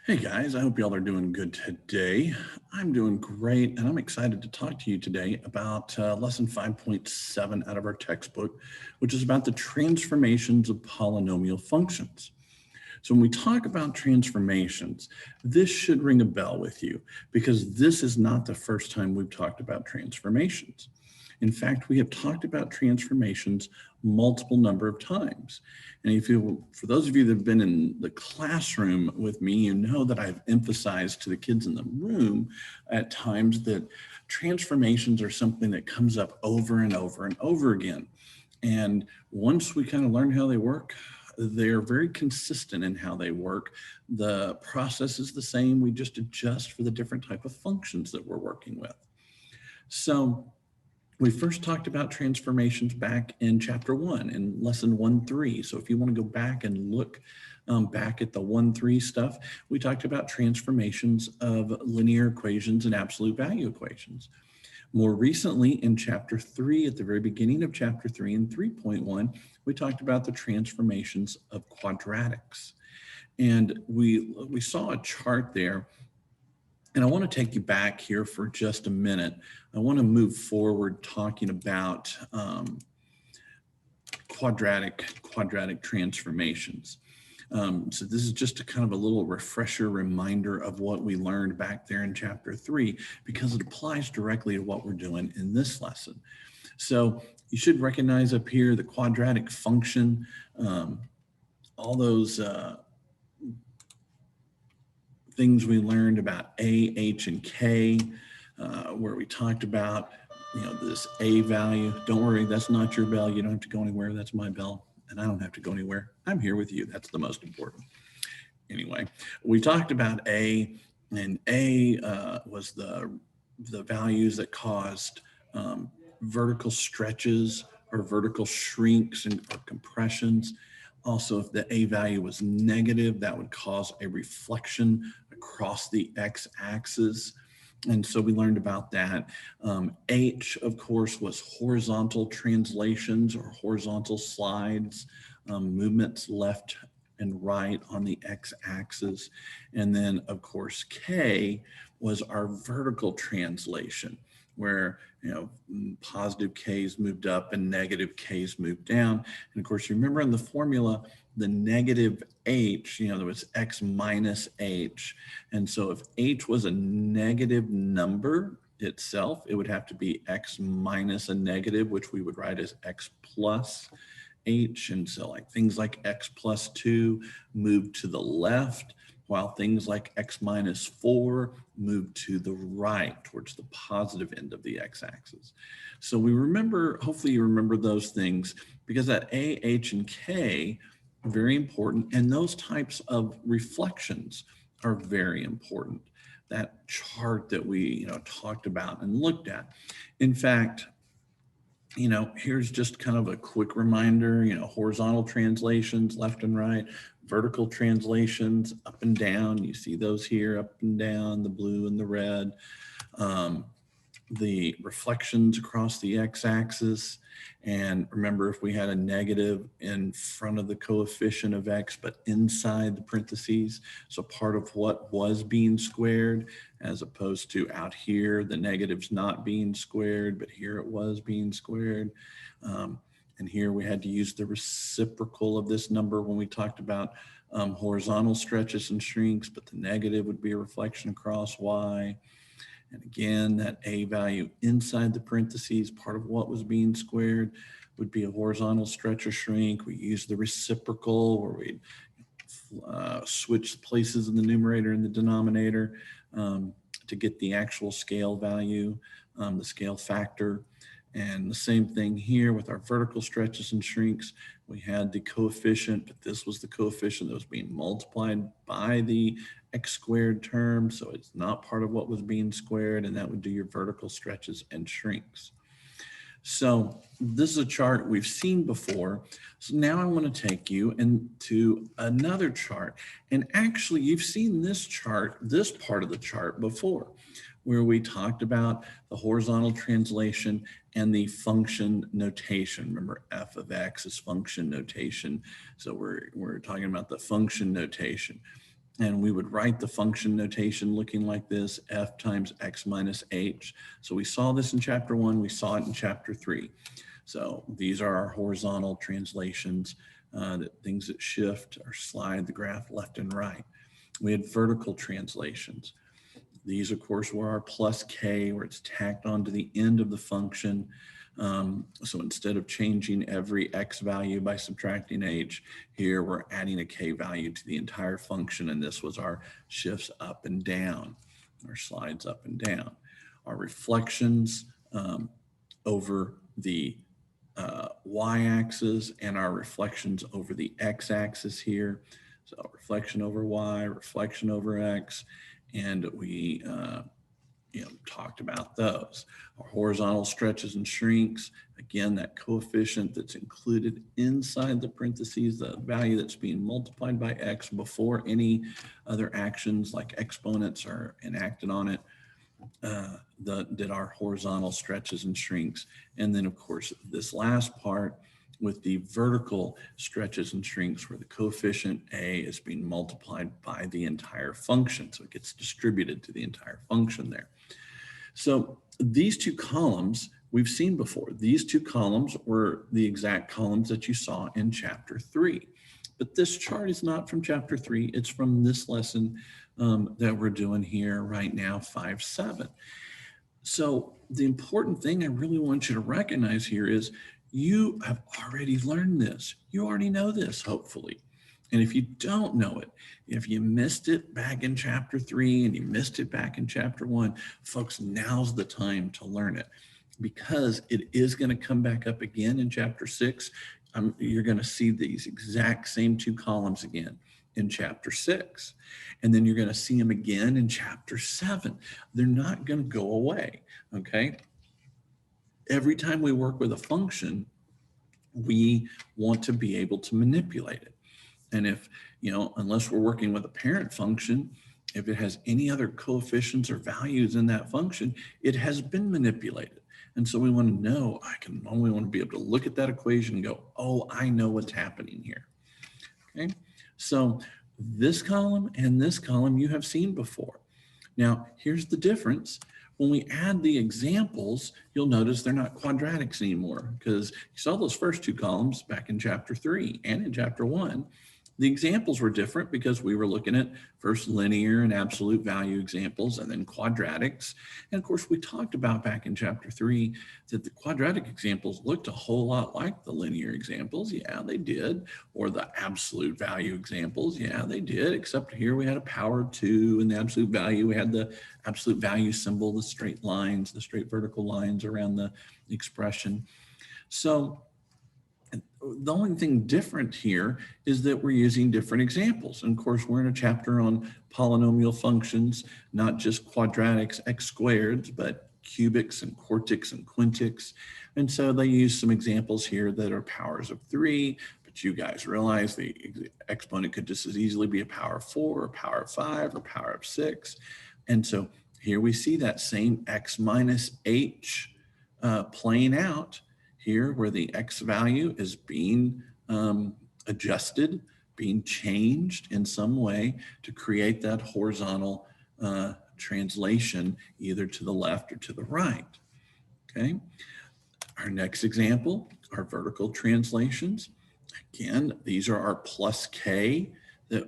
Hey guys, I hope y'all are doing good today. I'm doing great, and I'm excited to talk to you today about lesson 5.7 out of our textbook, which is about the transformations of polynomial functions. So when we talk about transformations, this should ring a bell with you because this is not the first time we've talked about transformations. In fact, we have talked about transformations multiple number of times. And if you, for those of you that have been in the classroom with me, you know that I've emphasized to the kids in the room at times that transformations are something that comes up over and over and over again. And once we kind of learn how they work, they're very consistent in how they work. The process is the same. We just adjust for the different type of functions that we're working with. So we first talked about transformations back in chapter 1 in lesson 1.3. So if you want to go back and look back at the 1.3 stuff, we talked about transformations of linear equations and absolute value equations. More recently in chapter 3, at the very beginning of chapter 3 in 3.1, we talked about the transformations of quadratics. And we saw a chart there, and I want to take you back here for just a minute. I want to move forward talking about quadratic transformations. So this is just a kind of a little refresher reminder of what we learned back there in chapter 3, because it applies directly to what we're doing in this lesson. So you should recognize up here the quadratic function, all those things we learned about A, H, and K, where we talked about, this A value. Don't worry, that's not your bell. You don't have to go anywhere. That's my bell, and I don't have to go anywhere. I'm here with you. That's the most important. Anyway, we talked about A, and A was the values that caused vertical stretches or vertical shrinks and or compressions. Also, if the A value was negative, that would cause a reflection across the x-axis. And so we learned about that. H, of course, was horizontal translations or horizontal slides, movements left and right on the x-axis. And then, of course, K was our vertical translation, where positive k's moved up and negative k's moved down. And of course, you remember in the formula, the negative h, there was x minus h. And so if h was a negative number itself, it would have to be x minus a negative, which we would write as x plus h. And so like things like x plus 2 moved to the left, while things like x minus 4 move to the right towards the positive end of the x-axis. So we remember, hopefully you remember those things, because that A, H, and K are very important, and those types of reflections are very important. That chart that we talked about and looked at. In fact, here's just kind of a quick reminder, horizontal translations, left and right, vertical translations, up and down. You see those here, up and down, the blue and the red. The reflections across the x-axis. And remember, if we had a negative in front of the coefficient of x, but inside the parentheses, so part of what was being squared, as opposed to out here, the negative's not being squared, but here it was being squared. And here we had to use the reciprocal of this number when we talked about horizontal stretches and shrinks, but the negative would be a reflection across y. And again, that A value inside the parentheses, part of what was being squared, would be a horizontal stretch or shrink. We use the reciprocal, where we switch places in the numerator and the denominator to get the actual scale value, the scale factor. And the same thing here with our vertical stretches and shrinks. We had the coefficient, but this was the coefficient that was being multiplied by the x squared term. So it's not part of what was being squared, and that would do your vertical stretches and shrinks. So this is a chart we've seen before. So now I want to take you into another chart. And actually, you've seen this chart, this part of the chart before, where we talked about the horizontal translation and the function notation. Remember, f of x is function notation. So we're talking about the function notation. And we would write the function notation looking like this, f times x minus h. So we saw this in chapter 1, we saw it in chapter 3. So these are our horizontal translations, things that shift or slide the graph left and right. We had vertical translations. These, of course, were our plus k, where it's tacked onto the end of the function. So instead of changing every x value by subtracting h, here we're adding a k value to the entire function, and this was our shifts up and down, our slides up and down. Our reflections over the y-axis and our reflections over the x-axis here. So reflection over y, reflection over x, and we talked about those. Our horizontal stretches and shrinks, again, that coefficient that's included inside the parentheses, the value that's being multiplied by x before any other actions like exponents are enacted on it, that our horizontal stretches and shrinks. And then, of course, this last part with the vertical stretches and shrinks, where the coefficient a is being multiplied by the entire function. So it gets distributed to the entire function there. So these two columns we've seen before. These two columns were the exact columns that you saw in chapter 3. But this chart is not from chapter 3. It's from this lesson that we're doing here right now, 5-7. So the important thing I really want you to recognize here is you have already learned this. You already know this, hopefully. And if you don't know it, if you missed it back in chapter 3 and you missed it back in chapter 1, folks, now's the time to learn it, because it is going to come back up again in chapter 6. You're going to see these exact same two columns again in chapter 6. And then you're going to see them again in chapter 7. They're not going to go away, okay? Every time we work with a function, we want to be able to manipulate it. And if, unless we're working with a parent function, if it has any other coefficients or values in that function, it has been manipulated. And so we want to know, we want to be able to look at that equation and go, oh, I know what's happening here. Okay, so this column and this column you have seen before. Now, here's the difference. When we add the examples, you'll notice they're not quadratics anymore, because you saw those first two columns back in chapter 3 and in chapter 1. The examples were different because we were looking at first linear and absolute value examples and then quadratics. And of course, we talked about back in chapter 3 that the quadratic examples looked a whole lot like the linear examples. Yeah, they did. Or the absolute value examples. Yeah, they did. Except here we had a power 2, and the absolute value, we had the absolute value symbol, the straight lines, the straight vertical lines around the expression. So the only thing different here is that we're using different examples. And of course, we're in a chapter on polynomial functions, not just quadratics, x squareds, but cubics and quartics and quintics. And so they use some examples here that are powers of 3, but you guys realize the exponent could just as easily be a power of 4, or power of 5, or power of 6. And so here we see that same x minus h playing out here, where the x value is being adjusted, being changed in some way to create that horizontal translation, either to the left or to the right. Okay. Our next example are vertical translations. Again, these are our plus k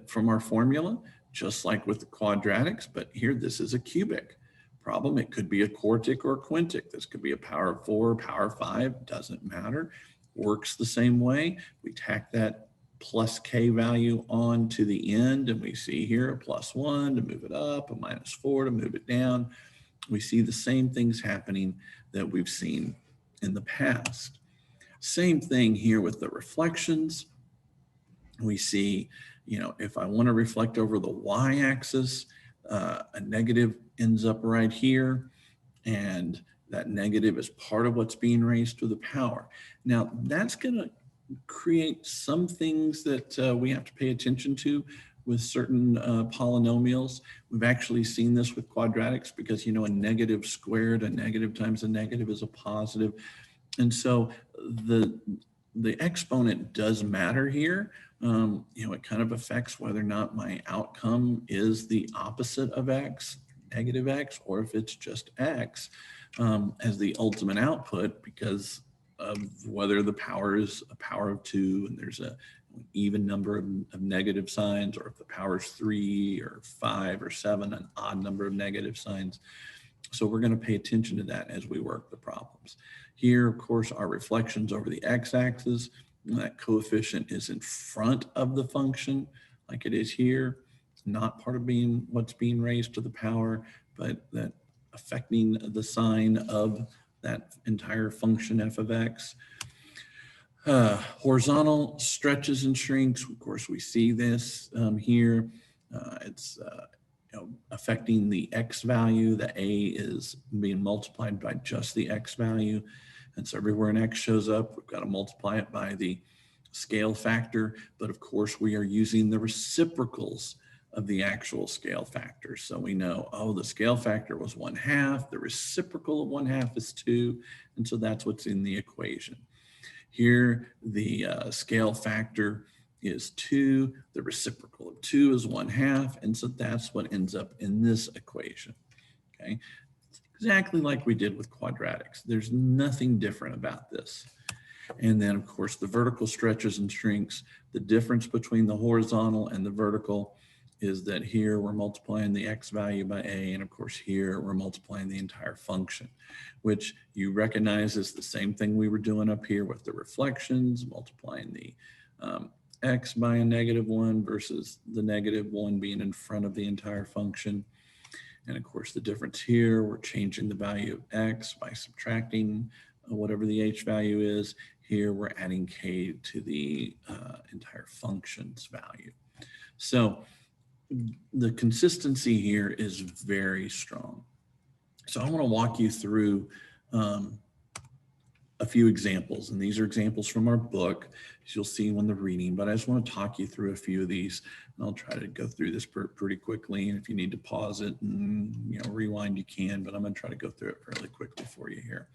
from our formula, just like with the quadratics, but here this is a cubic problem. It could be a quartic or a quintic. This could be a power of 4, power of 5, doesn't matter. Works the same way. We tack that plus k value on to the end, and we see here a plus 1 to move it up, a minus 4 to move it down. We see the same things happening that we've seen in the past. Same thing here with the reflections. We see, if I want to reflect over the y-axis, a negative ends up right here, and that negative is part of what's being raised to the power. Now, that's going to create some things that we have to pay attention to with certain polynomials. We've actually seen this with quadratics because, a negative squared, a negative times a negative is a positive. And so the exponent does matter here. It kind of affects whether or not my outcome is the opposite of x, negative x, or if it's just x as the ultimate output, because of whether the power is a power of 2 and there's an even number of negative signs, or if the power is 3 or 5 or 7, an odd number of negative signs. So we're going to pay attention to that as we work the problems. Here, of course, are reflections over the x-axis. That coefficient is in front of the function, like it is here. It's not part of what's being raised to the power, but that affecting the sign of that entire function f of x. Horizontal stretches and shrinks. Of course, we see this here. It's affecting the x value. The a is being multiplied by just the x value. And so everywhere an x shows up, we've got to multiply it by the scale factor. But of course, we are using the reciprocals of the actual scale factor. So we know, oh, the scale factor was 1/2. The reciprocal of 1/2 is 2. And so that's what's in the equation. Here, the scale factor is 2. The reciprocal of 2 is 1/2. And so that's what ends up in this equation. Okay, exactly like we did with quadratics. There's nothing different about this. And then, of course, the vertical stretches and shrinks. The difference between the horizontal and the vertical is that here we're multiplying the x value by a, and of course here we're multiplying the entire function, which you recognize is the same thing we were doing up here with the reflections, multiplying the x by a -1 versus the -1 being in front of the entire function. And of course the difference here, we're changing the value of x by subtracting whatever the h value is. Here we're adding k to the entire function's value. So the consistency here is very strong. So I want to walk you through a few examples, and these are examples from our book, as you'll see when they're reading, but I just want to talk you through a few of these, and I'll try to go through this pretty quickly, and if you need to pause it and rewind, you can, but I'm going to try to go through it fairly quickly for you here.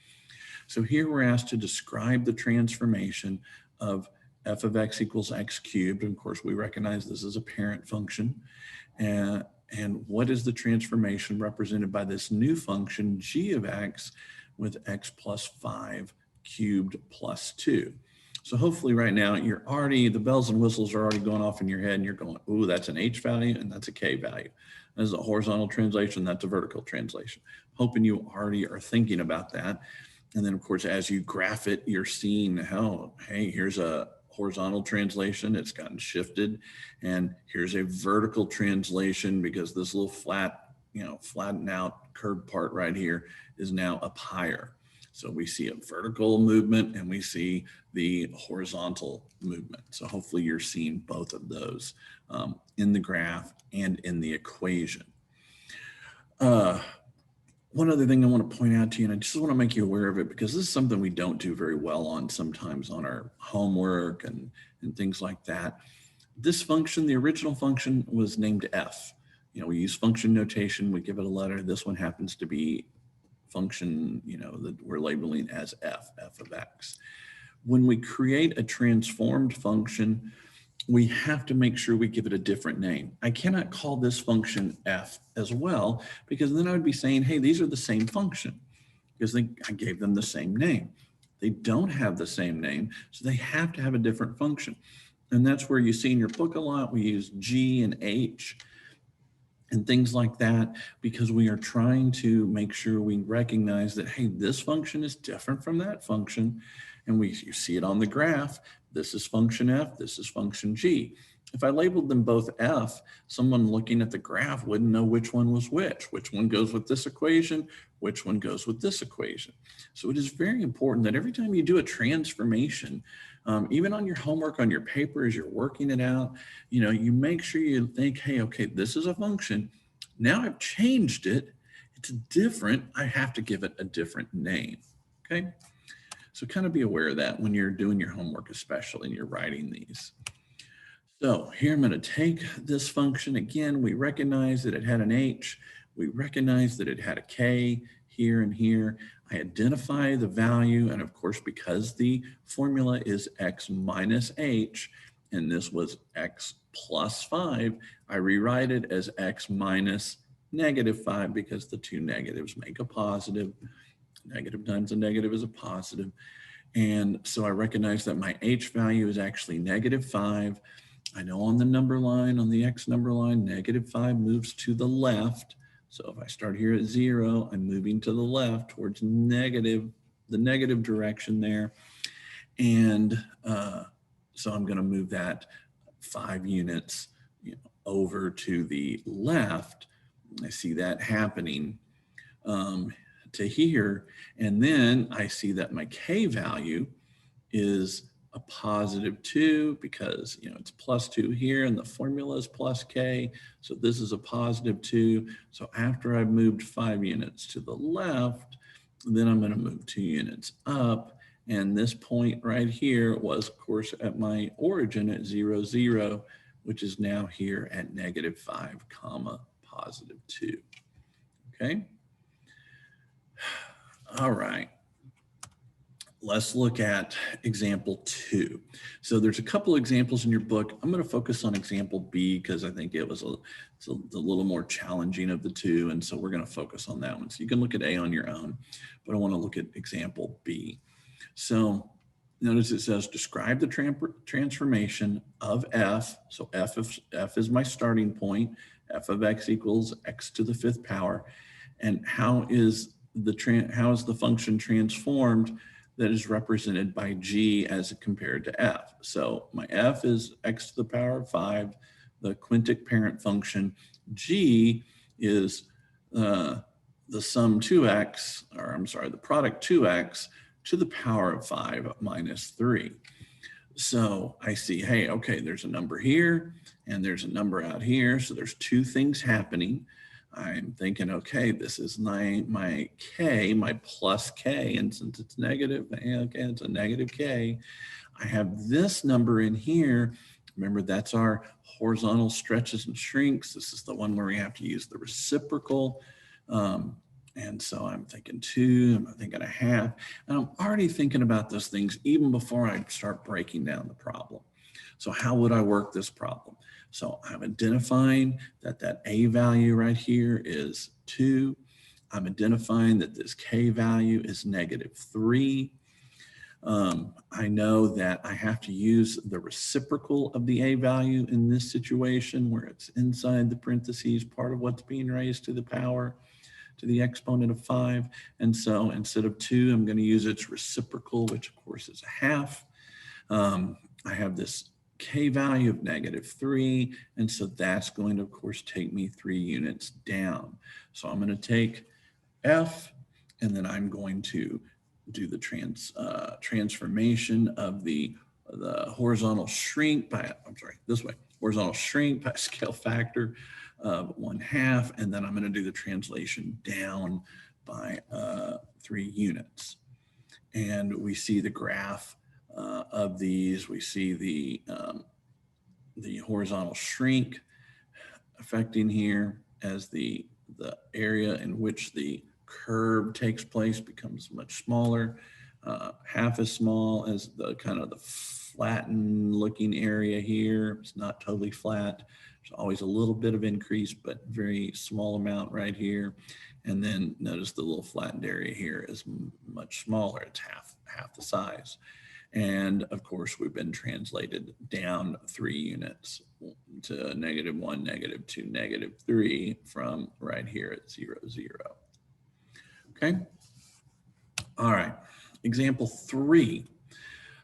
So here we're asked to describe the transformation of f of x equals x cubed. And of course, we recognize this is a parent function. And what is the transformation represented by this new function, g of x, with x plus 5 cubed plus 2? So hopefully right now, the bells and whistles are already going off in your head, and you're going, ooh, that's an h value, and that's a k value. That's a horizontal translation, that's a vertical translation. Hoping you already are thinking about that. And then, of course, as you graph it, you're seeing how, hey, here's a horizontal translation, it's gotten shifted, and here's a vertical translation because this little flattened out curved part right here is now up higher. So we see a vertical movement and we see the horizontal movement. So hopefully you're seeing both of those in the graph and in the equation. One other thing I want to point out to you, and I just want to make you aware of it because this is something we don't do very well on sometimes on our homework and things like that. This function, the original function, was named f. We use function notation, we give it a letter. This one happens to be function, that we're labeling as f of x. When we create a transformed function, we have to make sure we give it a different name. I cannot call this function f as well, because then I would be saying, hey, these are the same function, because I gave them the same name. They don't have the same name, so they have to have a different function. And that's where you see in your book a lot, we use g and h and things like that, because we are trying to make sure we recognize that, hey, this function is different from that function. And you see it on the graph. This is function f, this is function g. If I labeled them both f, someone looking at the graph wouldn't know which one was which one goes with this equation, which one goes with this equation. So it is very important that every time you do a transformation, even on your homework, on your paper, as you're working it out, you make sure you think, hey, okay, this is a function. Now I've changed it. It's different. I have to give it a different name, okay? So kind of be aware of that when you're doing your homework, especially and you're writing these. So here I'm going to take this function. Again, we recognize that it had an h. We recognize that it had a k. here and here. I identify the value, and of course, because the formula is x minus h, and this was x plus 5, I rewrite it as x minus -5 because the two negatives make a positive. Negative times a negative is a positive. And so I recognize that my h value is actually -5. I know on the number line, on the x number line, -5 moves to the left. So if I start here at 0, I'm moving to the left towards the negative direction there. And so I'm going to move that 5 units over to the left. I see that happening to here. And then I see that my k value is a +2 because it's +2 here and the formula is plus k. So this is a +2. So after I've moved 5 units to the left, then I'm going to move 2 units up. And this point right here was, of course, at my origin at 0, 0, which is now here at -5, comma, +2. Okay. All right. Let's look at example 2. So there's a couple examples in your book. I'm going to focus on example B because I think it's a little more challenging of the two. And so we're going to focus on that one. So you can look at A on your own, but I want to look at example B. So notice it says describe the transformation of f. So f is my starting point. F of x equals x to the 5th power. And how is the function transformed that is represented by g as compared to f? So my f is x to the power of 5, the quintic parent function. G is the sum 2x, or I'm sorry, the product 2x to the power of 5 minus 3. So I see, hey, okay, there's a number here and there's a number out here. So there's two things happening. I'm thinking, okay, this is my k, my plus k, and since it's negative, okay, it's a negative k. I have this number in here. Remember, that's our horizontal stretches and shrinks. This is the one where we have to use the reciprocal. And so I'm thinking 2, I'm thinking 1/2, and I'm already thinking about those things even before I start breaking down the problem. So how would I work this problem? So I'm identifying that A value right here is 2. I'm identifying that this K value is -3. I know that I have to use the reciprocal of the A value in this situation where it's inside the parentheses, part of what's being raised to the power to the exponent of 5. And so instead of 2, I'm going to use its reciprocal, which of course is 1/2. I have this K value of -3. And so that's going to, of course, take me 3 units down. So I'm going to take F, and then I'm going to do the transformation of the horizontal shrink by, horizontal shrink by scale factor of 1/2, and then I'm going to do the translation down by 3 units. And we see the graph of these. We see the horizontal shrink affecting here as the area in which the curve takes place becomes much smaller, half as small as the kind of the flattened looking area here. It's not totally flat. There's always a little bit of increase, but very small amount right here. And then notice the little flattened area here is much smaller. It's half the size. And of course, we've been translated down 3 units to -1, -2, -3 from right here at 0, 0. Okay. All right. Example 3.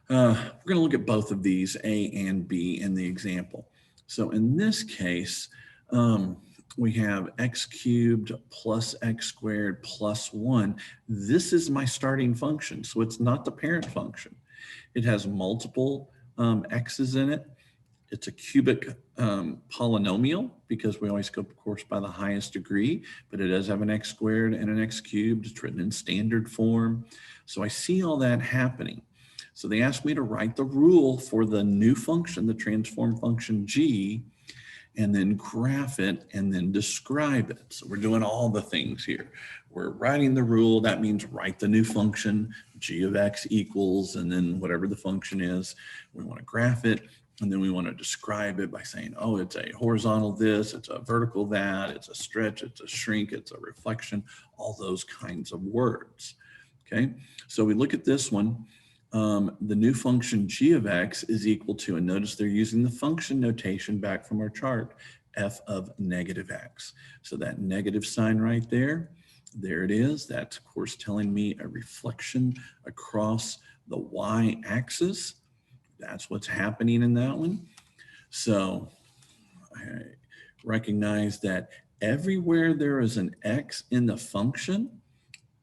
We're going to look at both of these, A and B, in the example. So in this case, we have x cubed plus x squared plus 1. This is my starting function, so it's not the parent function. It has multiple x's in it. It's a cubic polynomial because we always go, of course, by the highest degree, but it does have an x squared and an x cubed. It's written in standard form. So I see all that happening. So they asked me to write the rule for the new function, the transform function g, and then graph it, and then describe it. So we're doing all the things here. We're writing the rule. That means write the new function, g of x equals, and then whatever the function is. We want to graph it, and then we want to describe it by saying, oh, it's a horizontal this, it's a vertical that, it's a stretch, it's a shrink, it's a reflection, all those kinds of words. Okay, so we look at this one. The new function g of x is equal to, and notice they're using the function notation back from our chart, f of negative x. So that negative sign right there, there it is. That's, of course, telling me a reflection across the y-axis. That's what's happening in that one. So I recognize that everywhere there is an x in the function,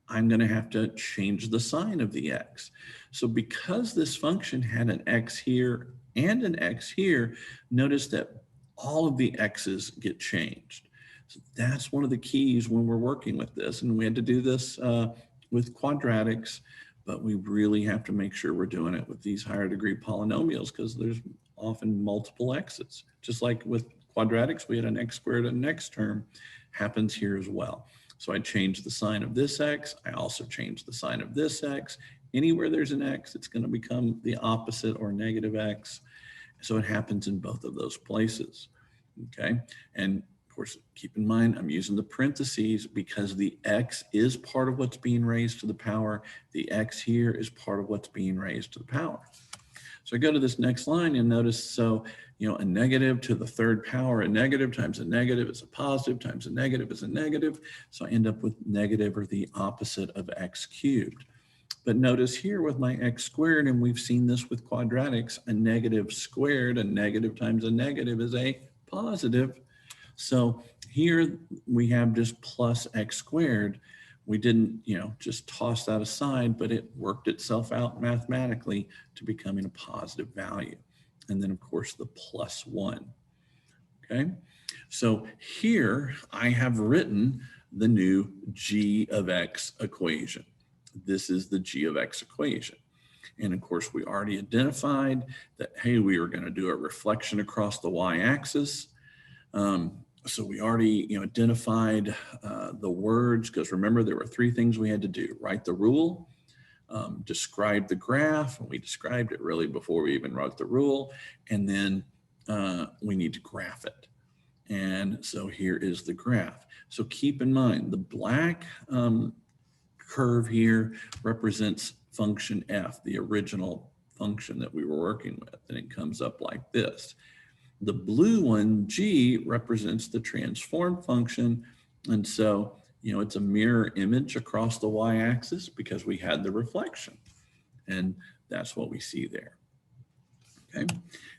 I'm going to have to change the sign of the x. So because this function had an x here and an x here, notice that all of the x's get changed. So that's one of the keys when we're working with this. And we had to do this with quadratics, but we really have to make sure we're doing it with these higher degree polynomials because there's often multiple x's. Just like with quadratics, we had an x squared and an x term, happens here as well. So I changed the sign of this x. I also changed the sign of this x. Anywhere there's an x, it's going to become the opposite or negative x. So it happens in both of those places. Okay. And of course, keep in mind, I'm using the parentheses because the x is part of what's being raised to the power. The x here is part of what's being raised to the power. So I go to this next line and notice, so, you know, a negative to the third power, a negative times a negative is a positive times a negative is a negative. So I end up with negative or the opposite of x cubed. But notice here with my x squared, and we've seen this with quadratics, a negative squared, a negative times a negative is a positive. So here we have just plus x squared. We didn't, you know, just toss that aside, but it worked itself out mathematically to becoming a positive value. And then of course the plus 1. Okay, so here I have written the new g of x equation. This is the g of x equation. And of course we already identified that, hey, we were going to do a reflection across the y-axis. So we already, you know, identified the words, because remember there were 3 things we had to do: write the rule, describe the graph, and we described it really before we even wrote the rule, and then we need to graph it. And so here is the graph. So keep in mind the black curve here represents function f, the original function that we were working with, and it comes up like this. The blue one, g, represents the transform function. And so, you know, it's a mirror image across the y-axis because we had the reflection. And that's what we see there. Okay.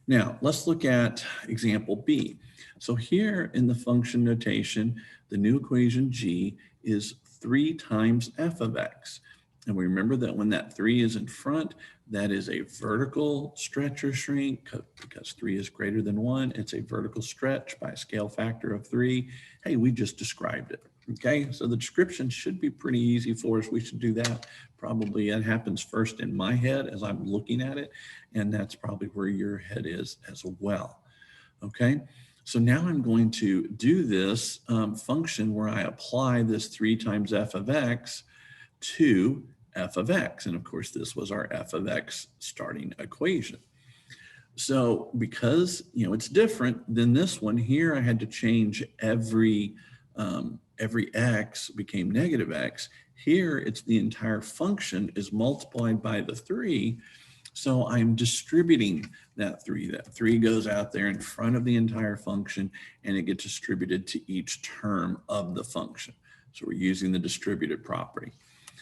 Now, let's look at example B. So here in the function notation, the new equation g is 3 times f of x. And we remember that when that 3 is in front, that is a vertical stretch or shrink because 3 is greater than 1. It's a vertical stretch by a scale factor of 3. Hey, we just described it. Okay, so the description should be pretty easy for us. We should do that. Probably it happens first in my head as I'm looking at it, and that's probably where your head is as well. Okay, so now I'm going to do this function where I apply this 3 times f of x to f of x. And of course, this was our f of x starting equation. So because, you know, it's different than this one here, I had to change every x became negative x. Here, it's the entire function is multiplied by the 3. So I'm distributing that 3. That 3 goes out there in front of the entire function, and it gets distributed to each term of the function. So we're using the distributed property.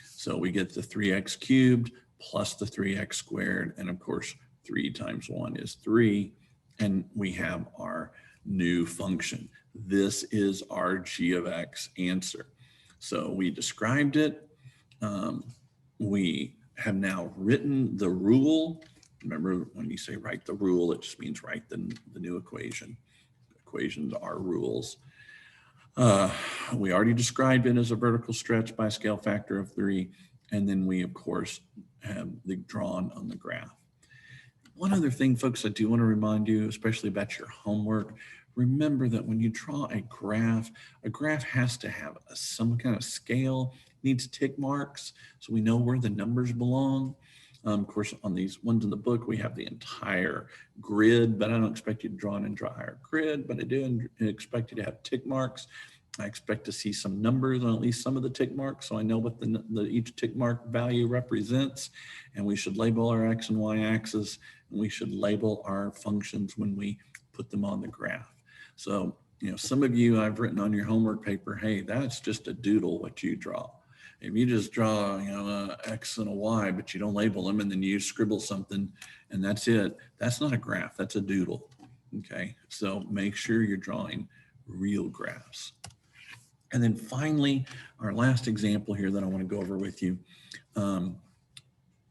So we get the 3x cubed plus the 3x squared. And of course, 3 times 1 is 3. And we have our new function. This is our g of x answer. So we described it. We have now written the rule. Remember, when you say write the rule, it just means write the new equation. Equations are rules. We already described it as a vertical stretch by a scale factor of 3. And then we, of course, have the drawn on the graph. One other thing, folks, I do want to remind you, especially about your homework, Remember that when you draw a graph has to have some kind of scale, needs tick marks so we know where the numbers belong. Of course, on these ones in the book, we have the entire grid, but I don't expect you to draw an entire grid, but I do expect you to have tick marks. I expect to see some numbers on at least some of the tick marks, so I know what each tick mark value represents, and we should label our X and Y axis, and we should label our functions when we put them on the graph. So, some of you, I've written on your homework paper, hey, that's just a doodle what you draw. If you just draw, a X and a Y, but you don't label them, and then you scribble something and that's it, that's not a graph, that's a doodle. Okay, so make sure you're drawing real graphs. And then finally, our last example here that I want to go over with you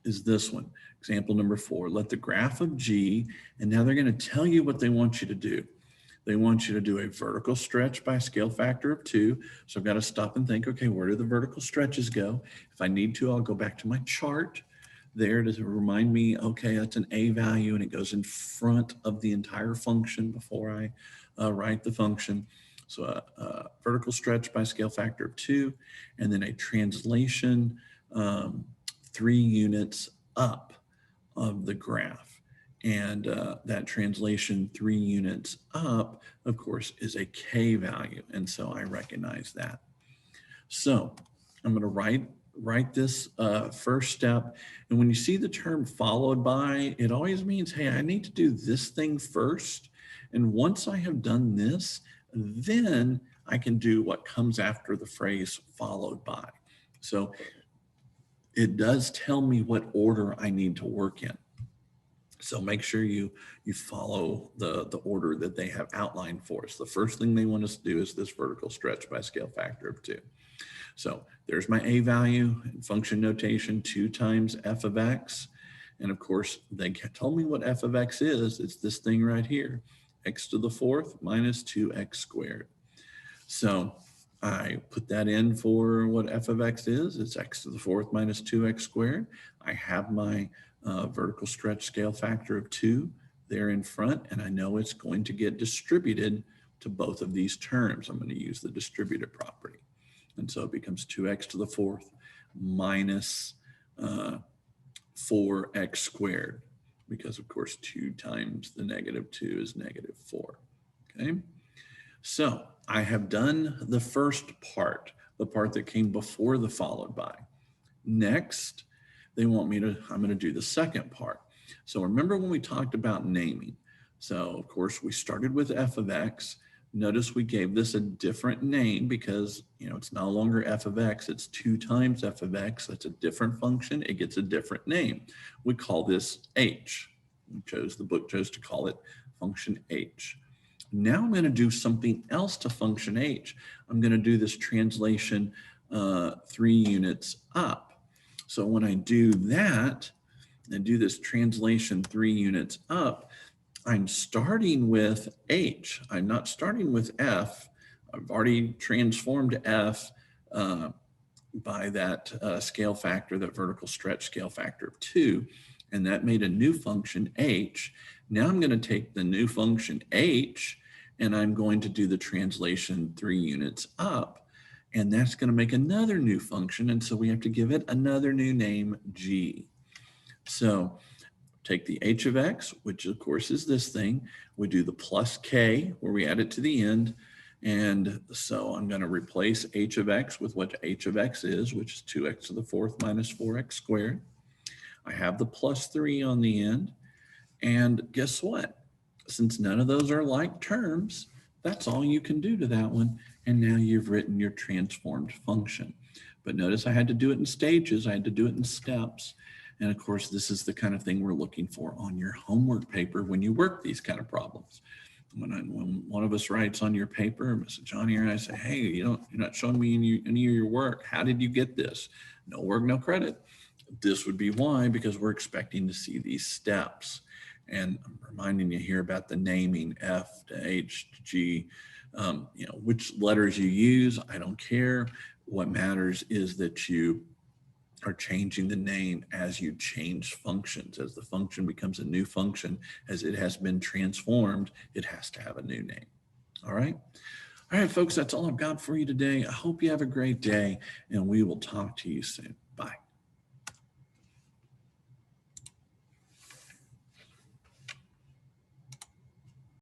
is this one. Example number 4, let the graph of G, and now they're going to tell you what they want you to do. They want you to do a vertical stretch by a scale factor of 2. So I've got to stop and think, okay, where do the vertical stretches go? If I need to, I'll go back to my chart there to remind me, okay, that's an A value and it goes in front of the entire function before I write the function. So a vertical stretch by scale factor of 2, and then a translation 3 units up of the graph. And that translation 3 units up, of course, is a K value. And so I recognize that. So I'm going to write this first step. And when you see the term followed by, it always means, hey, I need to do this thing first. And once I have done this, then I can do what comes after the phrase followed by. So it does tell me what order I need to work in. So make sure you follow the order that they have outlined for us. The first thing they want us to do is this vertical stretch by scale factor of 2. So there's my A value in function notation, 2 times f of x. And of course, they told me what f of x is. It's this thing right here, x to the 4th minus 2x squared. So I put that in for what f of x is. It's x to the 4th minus 2x squared. I have my vertical stretch scale factor of 2 there in front, and I know it's going to get distributed to both of these terms. I'm going to use the distributive property. And so it becomes 2x to the 4th minus 4x squared, because of course 2 times the negative 2 is negative 4. Okay, so I have done the first part, the part that came before the followed by. Next, they want me to, I'm going to do the second part. So remember when we talked about naming. So of course we started with f of x. Notice we gave this a different name because, it's no longer f of x, it's 2 times f of x. That's a different function. It gets a different name. We call this h. The book chose to call it function h. Now I'm going to do something else to function h. I'm going to do this translation 3 units up. So when I do that and do this translation 3 units up, I'm starting with h. I'm not starting with f. I've already transformed f by that scale factor, that vertical stretch scale factor of 2, and that made a new function h. Now I'm going to take the new function h and I'm going to do the translation 3 units up, and that's going to make another new function, and so we have to give it another new name, g. So take the h of x, which of course is this thing. We do the plus k, where we add it to the end. And so I'm going to replace h of x with what h of x is, which is 2x to the 4th minus 4x squared. I have the plus 3 on the end. And guess what? Since none of those are like terms, that's all you can do to that one. And now you've written your transformed function. But notice I had to do it in stages. I had to do it in steps. And of course, this is the kind of thing we're looking for on your homework paper when you work these kind of problems. When one of us writes on your paper, Mr. Johnny and I say, hey, you're not showing me any of your work. How did you get this? No work, no credit. This would be why, because we're expecting to see these steps. And I'm reminding you here about the naming, F to H to G, which letters you use, I don't care. What matters is that you are changing the name as you change functions. As the function becomes a new function, as it has been transformed, it has to have a new name. All right. All right, folks, that's all I've got for you today. I hope you have a great day, and we will talk to you soon.